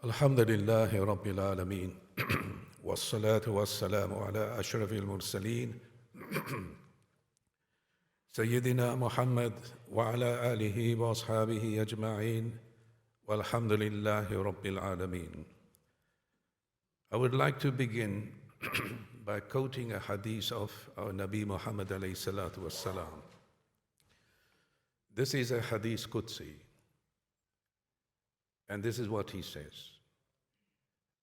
الحمد لله رب العالمين والصلاة والسلام على أشرف المرسلين سيدنا محمد وعلى آله وأصحابه أجمعين والحمد لله رب العالمين. I would like to begin by quoting a hadith of our Nabi Mohamed alayhi salatu wassalam. This is a hadith Qudsi. And this is what he says.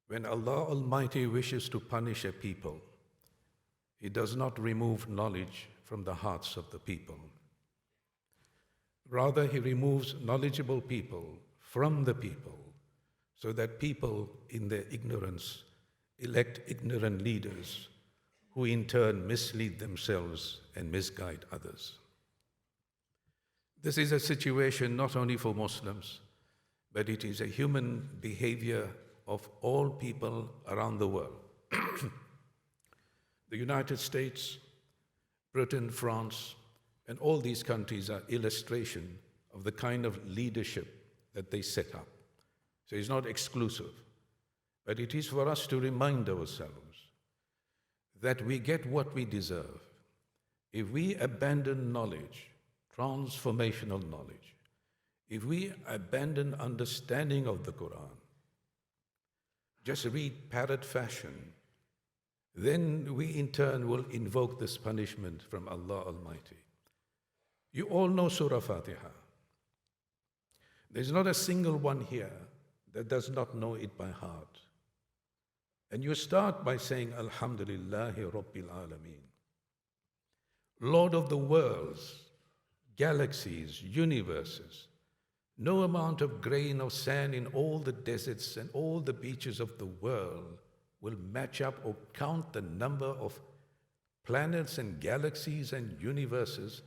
When Allah Almighty wishes to punish a people, He does not remove knowledge from the hearts of the people. Rather, He removes knowledgeable people from the people, so that people in their ignorance elect ignorant leaders who in turn mislead themselves and misguide others. This is a situation not only for Muslims, but it is a human behavior of all people around the world. The United States, Britain, France, and all these countries are illustration of the kind of leadership that they set up. So it's not exclusive, but it is for us to remind ourselves that we get what we deserve if we abandon knowledge, transformational knowledge. If we abandon understanding of the Quran, just read parrot fashion, then we in turn will invoke this punishment from Allah Almighty. You all know Surah Fatiha. There's not a single one here that does not know it by heart. And you start by saying, Alhamdulillahi Rabbil Alameen. Lord of the worlds, galaxies, universes. No amount of grain of sand in all the deserts and all the beaches of the world will match up or count the number of planets and galaxies and universes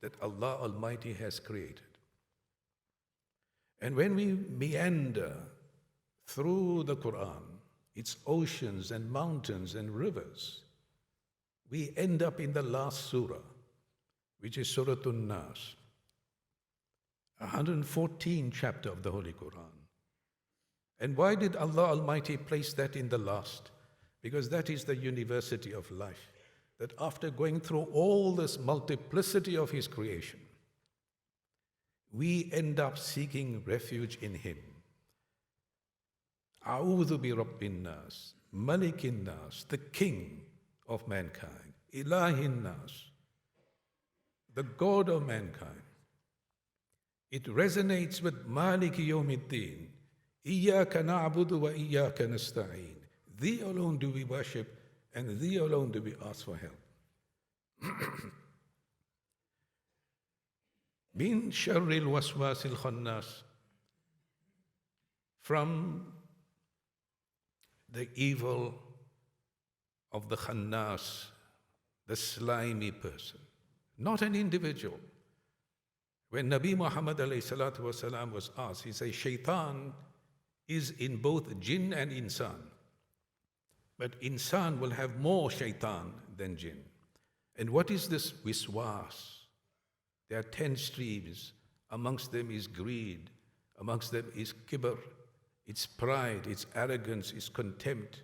that Allah Almighty has created. And when we meander through the Quran, its oceans and mountains and rivers, we end up in the last surah, which is Surah An-Nas. 114 chapter of the Holy Quran. And why did Allah Almighty place that in the last? Because that is the university of life. That after going through all this multiplicity of His creation, we end up seeking refuge in Him. A'udhu bi Rabbin Nas, Malikin Nas, the King of mankind, Ilahin Nas, the God of mankind. It resonates with Maliki Yawmiddin. Iyyaka na'budu wa iyyaka nasta'een. Thee alone do we worship, and Thee alone do we ask for help. Min sharril waswasil khannas. From the evil of the khannas, the slimy person. Not an individual. When Nabi Muhammad ﷺ was asked, he says, Shaitan is in both jinn and insan. But insan will have more shaitan than jinn. And what is this wiswas? There are 10 streams. Amongst them is greed. Amongst them is kibr. It's pride, it's arrogance, it's contempt.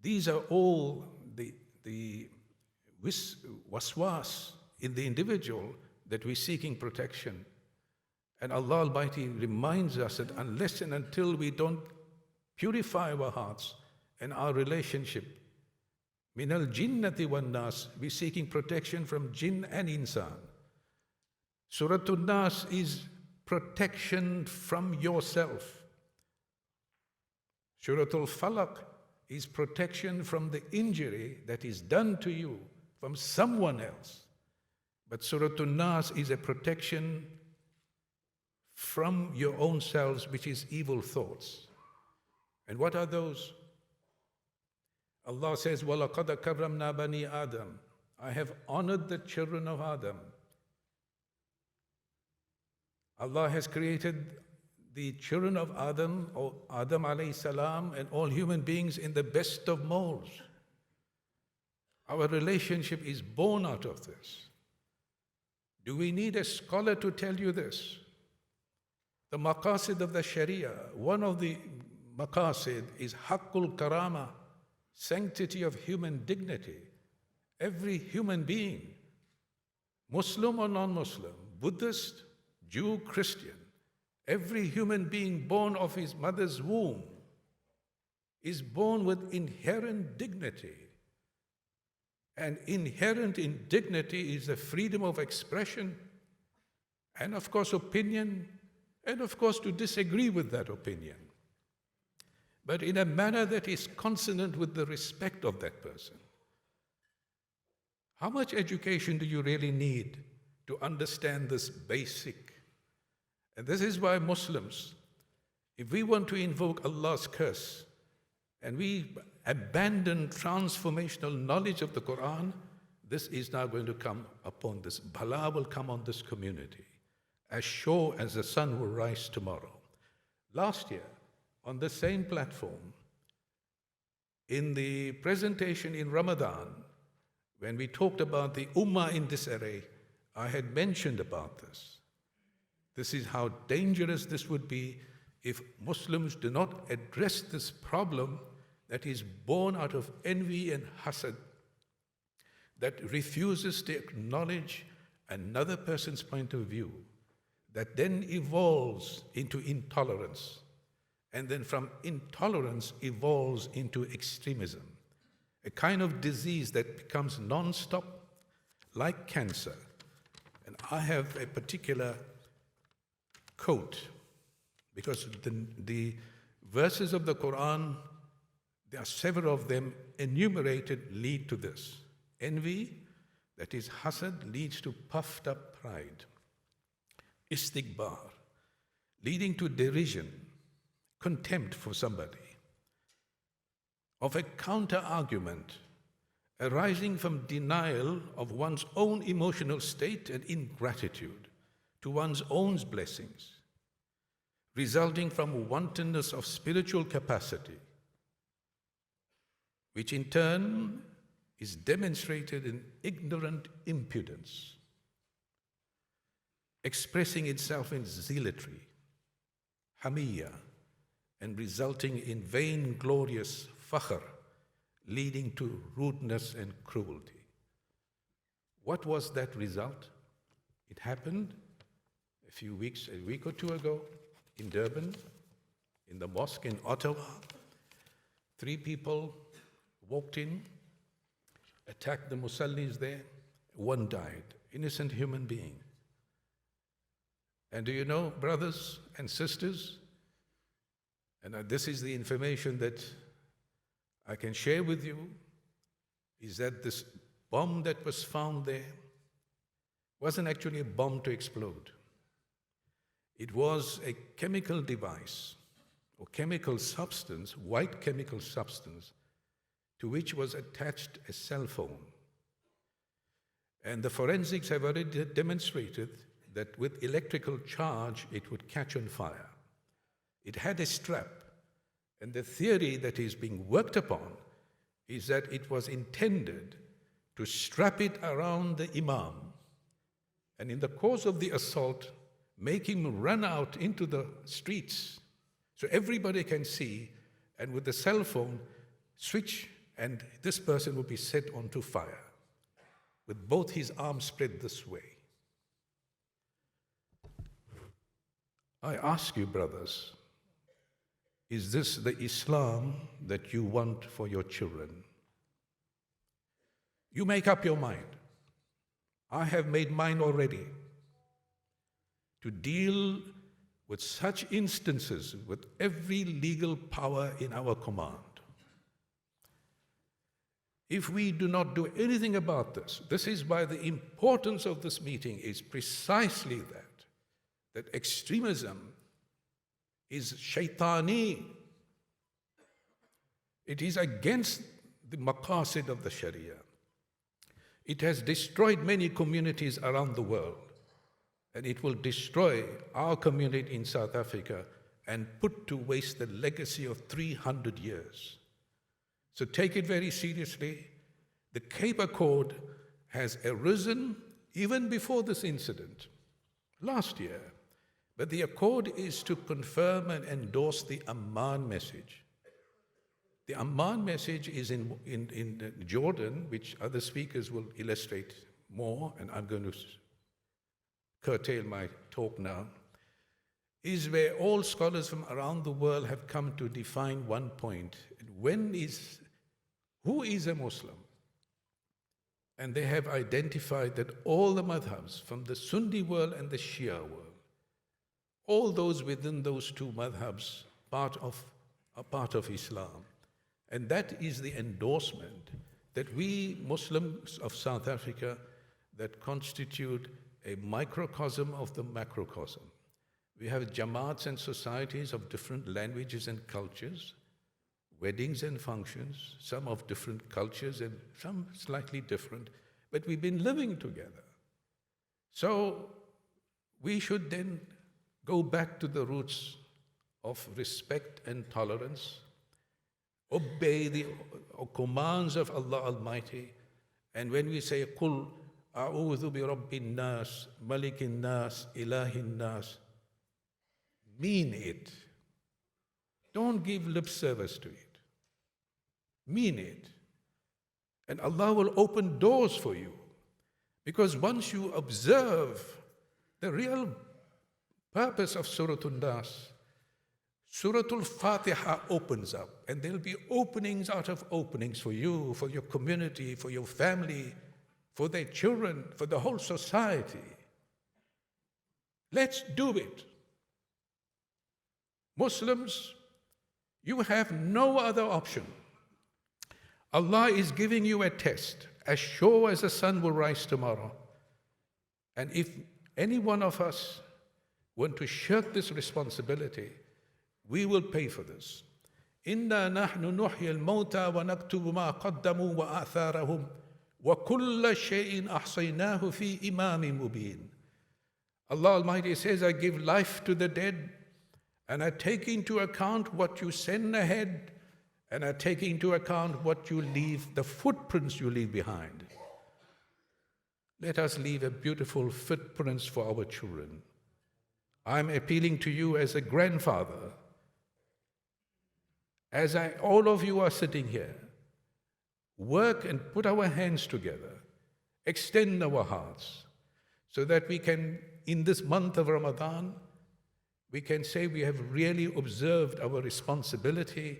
These are all the waswas in the individual that we're seeking protection. And Allah Almighty reminds us that unless and until we don't purify our hearts and our relationship, minal jinnati wan nas, we're seeking protection from jinn and insan. Surah An-Nas is protection from yourself. Surah Al-Falaq is protection from the injury that is done to you from someone else. But Surah An-Nas is a protection from your own selves, which is evil thoughts. And what are those? Allah says, وَلَقَدْ كَرَّمْنَا بَنِي Adam. I have honored the children of Adam. Allah has created the children of Adam, or Adam alayhi salam, and all human beings in the best of molds. Our relationship is born out of this. Do we need a scholar to tell you this? The maqasid of the Sharia, one of the maqasid is haqqul karama, sanctity of human dignity. Every human being, Muslim or non-Muslim, Buddhist, Jew, Christian, every human being born of his mother's womb is born with inherent dignity. And inherent in dignity is the freedom of expression, and of course opinion, and of course to disagree with that opinion, but in a manner that is consonant with the respect of that person. How much education do you really need to understand this basic? And this is why Muslims, if we want to invoke Allah's curse, and we abandon transformational knowledge of the Quran, this is now going to come upon this. Bala will come on this community, as sure as the sun will rise tomorrow. Last year, on the same platform, in the presentation in Ramadan, when we talked about the Ummah in disarray, I had mentioned about this. This is how dangerous this would be if Muslims do not address this problem that is born out of envy and hasad, that refuses to acknowledge another person's point of view, that then evolves into intolerance, and then from intolerance evolves into extremism, a kind of disease that becomes non-stop, like cancer. And I have a particular quote, because the verses of the Quran, there are several of them enumerated, lead to this. Envy, that is hasad, leads to puffed up pride. Istikbar, leading to derision, contempt for somebody. Of a counter-argument arising from denial of one's own emotional state and ingratitude to one's own blessings, resulting from wantonness of spiritual capacity, which in turn is demonstrated in ignorant impudence, expressing itself in zealotry, hamiyya, and resulting in vainglorious fakhr, leading to rudeness and cruelty. What was that result? It happened a week or two ago in Durban, in the mosque in Ottawa. 3 people walked in, attacked the musallis there. 1 died, innocent human being. And do you know, brothers and sisters, and this is the information that I can share with you, is that this bomb that was found there wasn't actually a bomb to explode. It was a chemical device or chemical substance, white chemical substance, to which was attached a cell phone. And the forensics have already demonstrated that with electrical charge, it would catch on fire. It had a strap, and the theory that is being worked upon is that it was intended to strap it around the imam, and in the course of the assault, make him run out into the streets so everybody can see, and with the cell phone, switch, and this person will be set onto fire with both his arms spread this way. I ask you, brothers, is this the Islam that you want for your children? You make up your mind. I have made mine already. To deal with such instances with every legal power in our command. If we do not do anything about this, this is why the importance of this meeting is precisely that extremism is shaitani. It is against the maqasid of the Sharia. It has destroyed many communities around the world, and it will destroy our community in South Africa and put to waste the legacy of 300 years. So take it very seriously. The Cape Accord has arisen even before this incident. Last year, But the accord is to confirm and endorse the Amman message. The Amman message is in Jordan, which other speakers will illustrate more, and I'm going to curtail my talk now, is where all scholars from around the world have come to define one point. Who is a Muslim? And they have identified that all the madhabs, from the Sunni world and the Shia world, all those within those two madhabs are part of Islam. And that is the endorsement that we Muslims of South Africa, that constitute a microcosm of the macrocosm. We have jamaats and societies of different languages and cultures, weddings and functions, some of different cultures and some slightly different, but we've been living together. So we should then go back to the roots of respect and tolerance, obey the commands of Allah Almighty, and when we say, قُلْ أَعُوذُ بِرَبِّ النَّاسِ مَلِكِ النَّاسِ إِلَهِ النَّاسِ, mean it. Don't give lip service to it. Mean it. And Allah will open doors for you. Because once you observe the real purpose of Surah An-Nas, Surah Al-Fatiha opens up, and there'll be openings out of openings for you, for your community, for your family, for their children, for the whole society. Let's do it. Muslims, you have no other option. Allah is giving you a test, as sure as the sun will rise tomorrow. And if any one of us want to shirk this responsibility, we will pay for this. إِنَّا نَحْنُ نُحْيِي الْمَوْتَى وَنَكْتُبُ مَا قَدَّمُوا وَآثَارَهُمْ وَكُلَّ شَيْءٍ أَحْصَيْنَاهُ فِي إِمَامٍ مُبِينٍ. Allah Almighty says, I give life to the dead, and I take into account what you send ahead, and I take into account what you leave, the footprints you leave behind. Let us leave a beautiful footprints for our children. I'm appealing to you as a grandfather, all of you are sitting here, work and put our hands together, extend our hearts, so that we can, in this month of Ramadan, we can say we have really observed our responsibility,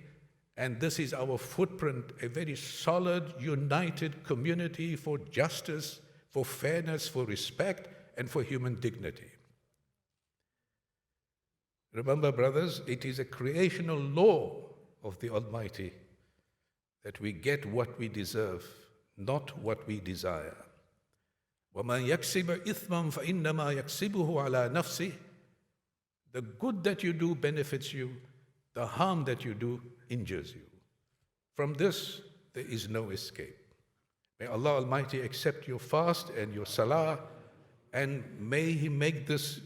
and this is our footprint, a very solid, united community for justice, for fairness, for respect, and for human dignity. Remember, brothers, it is a creational law of the Almighty that we get what we deserve, not what we desire. وَمَنْ يَكْسِبَ إِثْمًا فَإِنَّمَا يَكْسِبُهُ عَلَى نَفْسِهِ. The good that you do benefits you, the harm that you do injures you. From this, there is no escape. May Allah Almighty accept your fast and your salah, and may He make this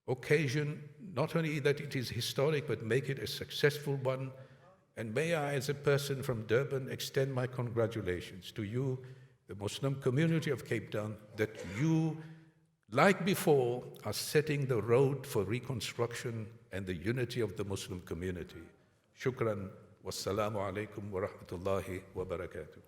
occasion not only that it is historic, but make it a successful one. And may I, as a person from Durban, extend my congratulations to you, the Muslim community of Cape Town, that you, like before, are setting the road for reconstruction and the unity of the Muslim community. Shukran. Wassalamu alaikum wa rahmatullahi wa barakatuh.